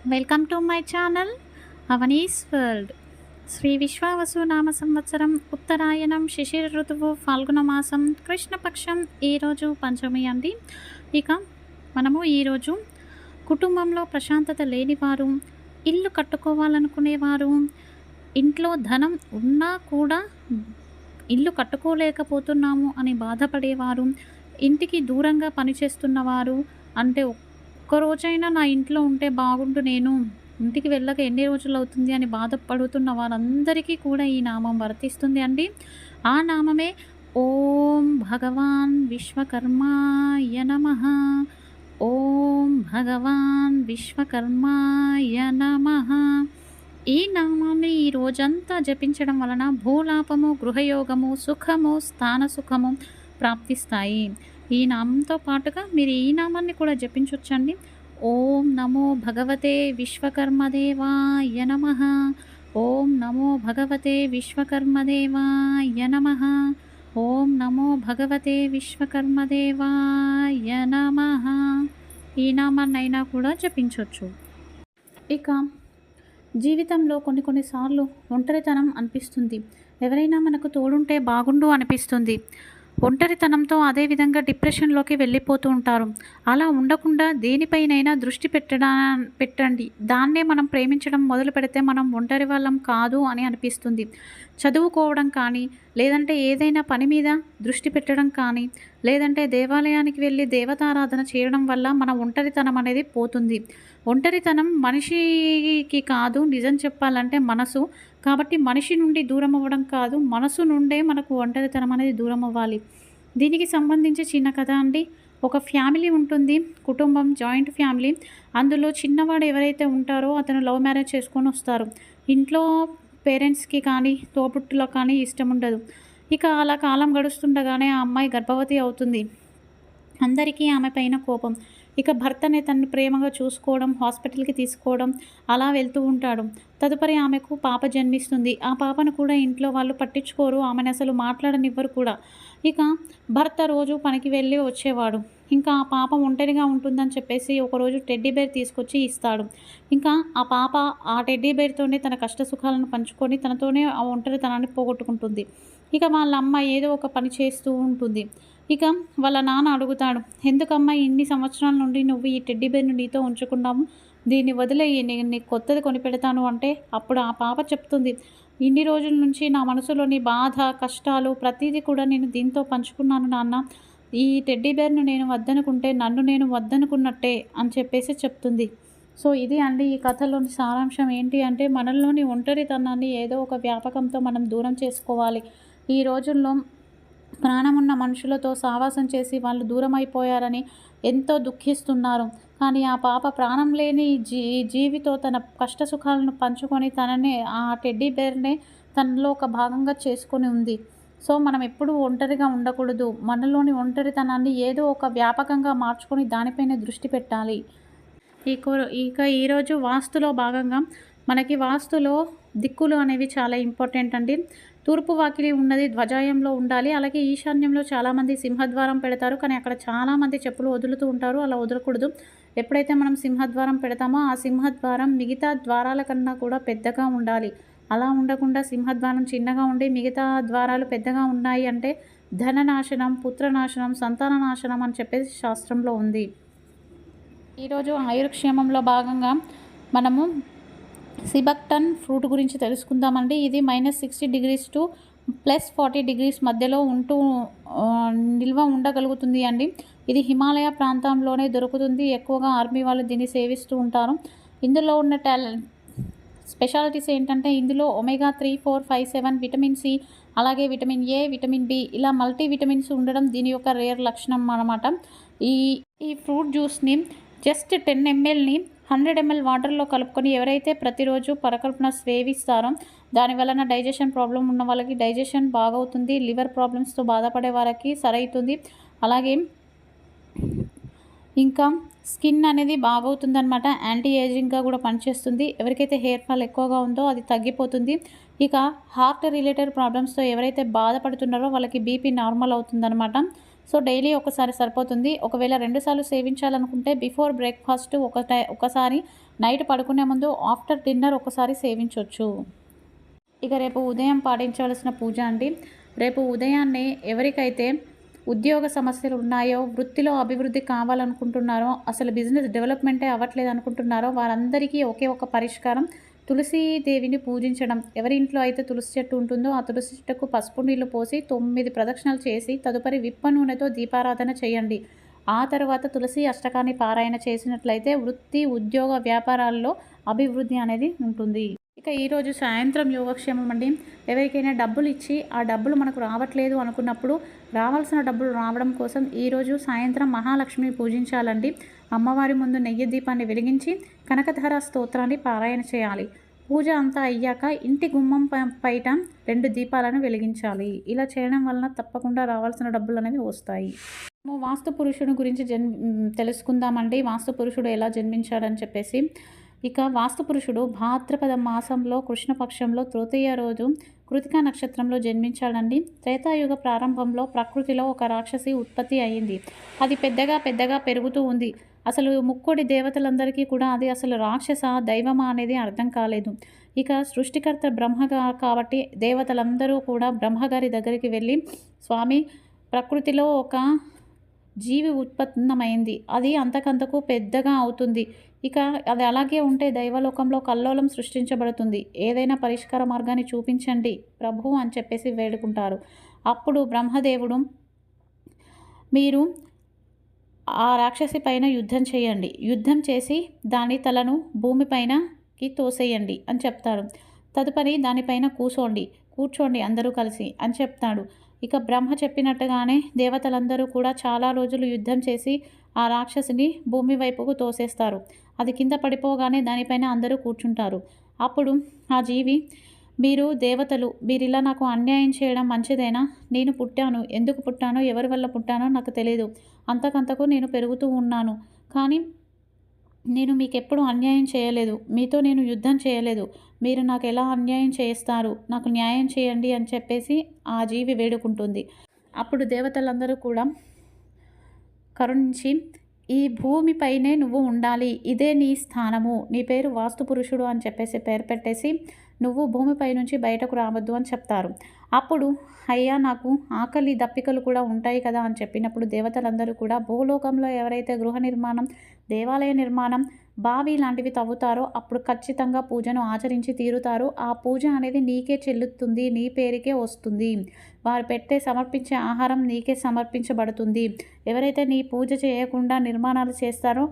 Welcome to my channel Avani's world. Shri Vishvavasu నామ సంవత్సరం ఉత్తరాయణం శిశిర ఋతువు ఫాల్గుణ మాసం కృష్ణపక్షం ఈరోజు పంచమి అండి. ఇక మనము ఈరోజు కుటుంబంలో ప్రశాంతత లేనివారు, ఇల్లు కట్టుకోవాలనుకునేవారు, ఇంట్లో ధనం ఉన్నా కూడా ఇల్లు కట్టుకోలేకపోతున్నాము అని బాధపడేవారు, ఇంటికి దూరంగా పనిచేస్తున్నవారు, అంటే ఒక్కరోజైనా నా ఇంట్లో ఉంటే బాగుండు, నేను ఇంటికి వెళ్ళక ఎన్ని రోజులు అవుతుంది అని బాధపడుతున్న వారందరికీ కూడా ఈ నామం వర్తిస్తుంది అండి. ఆ నామమే ఓం భగవాన్ విశ్వకర్మాయ నమః. ఓం భగవాన్ విశ్వకర్మాయ నమః. ఈ నామాన్ని ఈ రోజంతా జపించడం వలన భూలాపము, గృహయోగము, సుఖము, స్థాన సుఖము ప్రాప్తిస్తాయి. ఈ నామంతో పాటుగా మీరు ఈ నామాన్ని కూడా జపించవచ్చండి. ఓం నమో భగవతే విశ్వకర్మదేవాయ నమః. ఓం నమో భగవతే విశ్వకర్మదేవాయ నమః. ఓం నమో భగవతే విశ్వకర్మదేవాయ నమః. ఈ నామాన్నైనా కూడా జపించవచ్చు. ఇక జీవితంలో కొన్నిసార్లు ఒంటరితనం అనిపిస్తుంది. ఎవరైనా మనకు తోడుంటే బాగుండు అనిపిస్తుంది. ఒంటరితనంతో అదేవిధంగా డిప్రెషన్లోకి వెళ్ళిపోతూ ఉంటారు. అలా ఉండకుండా దేనిపైనైనా దృష్టి పెట్టండి. దాన్నే మనం ప్రేమించడం మొదలు పెడితే మనం ఒంటరి వాళ్ళం కాదు అని అనిపిస్తుంది. చదువుకోవడం కానీ, లేదంటే ఏదైనా పని మీద దృష్టి పెట్టడం కానీ, లేదంటే దేవాలయానికి వెళ్ళి దేవతారాధన చేయడం వల్ల మన ఒంటరితనం అనేది పోతుంది. ఒంటరితనం మనిషికి కాదు, నిజం చెప్పాలంటే మనసు. కాబట్టి మనిషి నుండి దూరం అవ్వడం కాదు, మనసు నుండే మనకు ఒంటరితనం అనేది దూరం అవ్వాలి. దీనికి సంబంధించి చిన్న కథ అండి. ఒక ఫ్యామిలీ ఉంటుంది, కుటుంబం, జాయింట్ ఫ్యామిలీ. అందులో చిన్నవాడు ఎవరైతే ఉంటారో అతను లవ్ మ్యారేజ్ చేసుకొని వస్తారు. ఇంట్లో పేరెంట్స్కి కానీ తోబుట్టులకు కానీ ఇష్టం ఉండదు. ఇక అలా కాలం గడుస్తుండగానే ఆ అమ్మాయి గర్భవతి అవుతుంది. అందరికీ ఆమె పైన కోపం. ఇక భర్తనే తనని ప్రేమగా చూసుకోవడం, హాస్పిటల్కి తీసుకోవడం అలా వెళ్తూ ఉంటాడు. తదుపరి ఆమెకు పాప జన్మిస్తుంది. ఆ పాపను కూడా ఇంట్లో వాళ్ళు పట్టించుకోరు, ఆమెను అసలు మాట్లాడనివ్వరు కూడా. ఇక భర్త రోజు పనికి వెళ్ళి వచ్చేవాడు. ఇంకా ఆ పాప ఒంటరిగా ఉంటుందని చెప్పేసి ఒకరోజు టెడ్డీ బేర్ తీసుకొచ్చి ఇస్తాడు. ఇంకా ఆ పాప ఆ టెడ్డీ బేర్తోనే తన కష్ట సుఖాలను పంచుకొని తనతోనే ఆ ఒంటరితనాన్ని పోగొట్టుకుంటుంది. ఇక వాళ్ళ అమ్మ ఏదో ఒక పని చేస్తూ ఉంటుంది. ఇక వాళ్ళ నాన్న అడుగుతాడు, ఎందుకమ్మా ఇన్ని సంవత్సరాల నుండి నువ్వు ఈ టెడ్డీ బేర్ను నీతో ఉంచుకున్నాము, దీన్ని వదిలేయి, నేను నీకు కొత్తది కొనిపెడతాను అంటే అప్పుడు ఆ పాప చెప్తుంది, ఇన్ని రోజుల నుంచి నా మనసులోని బాధ, కష్టాలు ప్రతిదీ కూడా నేను దీంతో పంచుకున్నాను నాన్న. ఈ టెడ్డీ బేర్ను నేను వద్దనుకుంటే నన్ను నేను వద్దనుకున్నట్టే అని చెప్పేసి చెప్తుంది. సో ఇది అండి ఈ కథలోని సారాంశం. ఏంటి అంటే మనలోని ఒంటరితనాన్ని ఏదో ఒక వ్యాపకంతో మనం దూరం చేసుకోవాలి. ఈ రోజుల్లో ప్రాణమున్న మనుషులతో సావాసం చేసి వాళ్ళు దూరం అయిపోయారని ఎంతో దుఃఖిస్తున్నారు. కానీ ఆ పాప ప్రాణం లేని జీవితో తన కష్ట సుఖాలను పంచుకొని తననే ఆ టెడ్డీ బేర్నే తనలో ఒక భాగంగా చేసుకొని ఉంది. సో మనం ఎప్పుడూ ఒంటరిగా ఉండకూడదు. మనలోని ఒంటరితనాన్ని ఏదో ఒక వ్యాపకంగా మార్చుకొని దానిపైన దృష్టి పెట్టాలి. ఇక ఈరోజు వాస్తులో భాగంగా మనకి వాస్తులో దిక్కులు అనేవి చాలా ఇంపార్టెంట్ అండి. తూర్పు వాకిలి ఉన్నది ధ్వజాయంలో ఉండాలి. అలాగే ఈశాన్యంలో చాలామంది సింహద్వారం పెడతారు, కానీ అక్కడ చాలామంది చెప్పులు వదులుతూ ఉంటారు. అలా వదలకూడదు. ఎప్పుడైతే మనం సింహద్వారం పెడతామో ఆ సింహద్వారం మిగతా ద్వారాల కన్నా కూడా పెద్దగా ఉండాలి. అలా ఉండకుండా సింహద్వారం చిన్నగా ఉండి మిగతా ద్వారాలు పెద్దగా ఉన్నాయి అంటే ధననాశనం, పుత్రనాశనం, సంతాన నాశనం అని చెప్పేసి శాస్త్రంలో ఉంది. ఈరోజు ఆయుర్క్షేమంలో భాగంగా మనము సిబక్టన్ ఫ్రూట్ గురించి తెలుసుకుందామండి. ఇది -60 to +40 మధ్యలో ఉంటూ నిల్వ ఉండగలుగుతుంది అండి. ఇది హిమాలయ ప్రాంతంలోనే దొరుకుతుంది. ఎక్కువగా ఆర్మీ వాళ్ళు దీన్ని సేవిస్తూ ఉంటారు. ఇందులో ఉన్న స్పెషాలిటీస్ ఏంటంటే ఇందులో omega-3, 4, 5, 7, విటమిన్ సి, అలాగే విటమిన్ ఏ, విటమిన్ బి ఇలా మల్టీ విటమిన్స్ ఉండడం దీని యొక్క రేర్ లక్షణం అన్నమాట. ఈ ఫ్రూట్ జ్యూస్ని జస్ట్ 10 mlని 100 ml వాటర్లో కలుపుకొని ఎవరైతే ప్రతిరోజు పరకల్పన సేవిస్తారో దాని వలన డైజెషన్ ప్రాబ్లం ఉన్న వాళ్ళకి డైజెషన్ బాగవుతుంది. లివర్ ప్రాబ్లమ్స్తో బాధపడే వారికి సరైతుంది. అలాగే ఇంకా స్కిన్ అనేది బాగవుతుందన్నమాట. యాంటీ ఏజింగ్గా కూడా పనిచేస్తుంది. ఎవరికైతే హెయిర్ ఫాల్ ఎక్కువగా ఉందో అది తగ్గిపోతుంది. ఇక హార్ట్ రిలేటెడ్ ప్రాబ్లమ్స్తో ఎవరైతే బాధపడుతున్నారో వాళ్ళకి బీపీ నార్మల్ అవుతుందన్నమాట. సో డైలీ ఒకసారి సరిపోతుంది. ఒకవేళ 2 సార్లు సేవించాలనుకుంటే బిఫోర్ బ్రేక్‌ఫాస్ట్ ఒకసారి, నైట్ పడుకునే ముందు ఆఫ్టర్ డిన్నర్ ఒకసారి సేవించొచ్చు. ఇక రేపు ఉదయం పాటించవలసిన పూజ అండి. రేపు ఉదయాన్నే ఎవరికైతే ఉద్యోగ సమస్యలు ఉన్నాయో, వృత్తిలో అభివృద్ధి కావాలనుకుంటున్నారో, అసలు బిజినెస్ డెవలప్‌మెంటే అవ్వట్లేదు అనుకుంటున్నారో వారందరికీ ఒకే ఒక పరిష్కారం తులసీదేవిని పూజించడం. ఎవరి ఇంట్లో అయితే తులసి చెట్టు ఉంటుందో ఆ తులసి చెట్టుకు పసుపు నీళ్లు పోసి 9 ప్రదక్షిణలు చేసి తదుపరి విప్ప నూనెతో దీపారాధన చేయండి. ఆ తర్వాత తులసి అష్టకాన్ని పారాయణ చేసినట్లయితే వృత్తి, ఉద్యోగ, వ్యాపారాల్లో అభివృద్ధి అనేది ఉంటుంది. ఇక ఈరోజు సాయంత్రం యోగక్షేమం అండి. ఎవరికైనా డబ్బులు ఇచ్చి ఆ డబ్బులు మనకు రావట్లేదు అనుకున్నప్పుడు రావాల్సిన డబ్బులు రావడం కోసం ఈరోజు సాయంత్రం మహాలక్ష్మిని పూజించాలండి. అమ్మవారి ముందు నెయ్యి దీపాన్ని వెలిగించి కనకధార స్తోత్రాన్ని పారాయణ చేయాలి. పూజ అంతా అయ్యాక ఇంటి గుమ్మం బయట 2 దీపాలను వెలిగించాలి. ఇలా చేయడం వలన తప్పకుండా రావాల్సిన డబ్బులు అనేవి వస్తాయి. వాస్తు పురుషుడు గురించి తెలుసుకుందామండి. వాస్తు పురుషుడు ఎలా జన్మించాడని చెప్పేసి. ఇక వాస్తు పురుషుడు భాద్రపద మాసంలో కృష్ణపక్షంలో తృతీయ రోజు కృతికా నక్షత్రంలో జన్మించాడండి. త్రేతాయుగ ప్రారంభంలో ప్రకృతిలో ఒక రాక్షసి ఉత్పత్తి అయ్యింది. అది పెద్దగా పెరుగుతూ ఉంది. అసలు ముక్కోడి దేవతలందరికీ కూడా అది అసలు రాక్షస దైవమా అనేది అర్థం కాలేదు. ఇక సృష్టికర్త బ్రహ్మగా కాబట్టి దేవతలందరూ కూడా బ్రహ్మగారి దగ్గరికి వెళ్ళి, స్వామి, ప్రకృతిలో ఒక జీవి ఉత్పన్నమైంది, అది అంతకంతకు పెద్దగా అవుతుంది, ఇక అది అలాగే ఉంటే దైవలోకంలో కల్లోలం సృష్టించబడుతుంది, ఏదైనా పరిష్కార మార్గాన్ని చూపించండి ప్రభు అని చెప్పేసి వేడుకుంటారు. అప్పుడు బ్రహ్మదేవుడు, మీరు ఆ రాక్షసి పైన యుద్ధం చేయండి, యుద్ధం చేసి దాని తలను భూమిపైనకి తోసేయండి అని చెప్తారు. తదుపరి దానిపైన కూర్చోండి అందరూ కలిసి అని చెప్తాడు. ఇక బ్రహ్మ చెప్పినట్టుగానే దేవతలందరూ కూడా చాలా రోజులు యుద్ధం చేసి ఆ రాక్షసిని భూమి వైపుకు తోసేస్తారు. అది కింద పడిపోగానే దానిపైన అందరూ కూర్చుంటారు. అప్పుడు ఆ జీవి, మీరు దేవతలు, మీరిలా నాకు అన్యాయం చేయడం మంచిదేనా? నేను పుట్టాను, ఎందుకు పుట్టానో, ఎవరి వల్ల పుట్టానో నాకు తెలియదు, అంతకంతకు నేను పెరుగుతూ ఉన్నాను, కానీ నేను మీకెప్పుడు అన్యాయం చేయలేదు, మీతో నేను యుద్ధం చేయలేదు, మీరు నాకు ఎలా అన్యాయం చేస్తారు, నాకు న్యాయం చేయండి అని చెప్పేసి ఆ జీవి వేడుకుంటుంది. అప్పుడు దేవతలందరూ కూడా కరుణించి, ఈ భూమిపైనే నువ్వు ఉండాలి, ఇదే నీ స్థానము, నీ పేరు వాస్తు పురుషుడు అని చెప్పేసి పేరు పెట్టేసి నువ్వు భూమిపై నుంచి బయటకు రావద్దు అని చెప్తారు. అప్పుడు అయ్యా, నాకు ఆకలి దప్పికలు కూడా ఉంటాయి కదా అని చెప్పినప్పుడు దేవతలందరూ కూడా భూలోకంలో ఎవరైతే గృహ నిర్మాణం, దేవాలయ నిర్మాణం, బావి లాంటివి తవ్వుతారో అప్పుడు ఖచ్చితంగా పూజను ఆచరించి తీరుతారు. ఆ పూజ అనేది నీకే చెల్లుతుంది, నీ పేరుకే వస్తుంది, వారు సమర్పించే ఆహారం నీకే సమర్పించబడుతుంది. ఎవరైతే నీ పూజ చేయకుండా నిర్మాణాలు చేస్తారో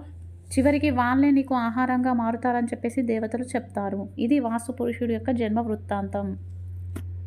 చివరికి వాళ్ళే నీకు ఆహారంగా మారుతారని చెప్పేసి దేవతలు చెప్తారు. ఇది వాస్తు పురుషుడి యొక్క జన్మ వృత్తాంతం.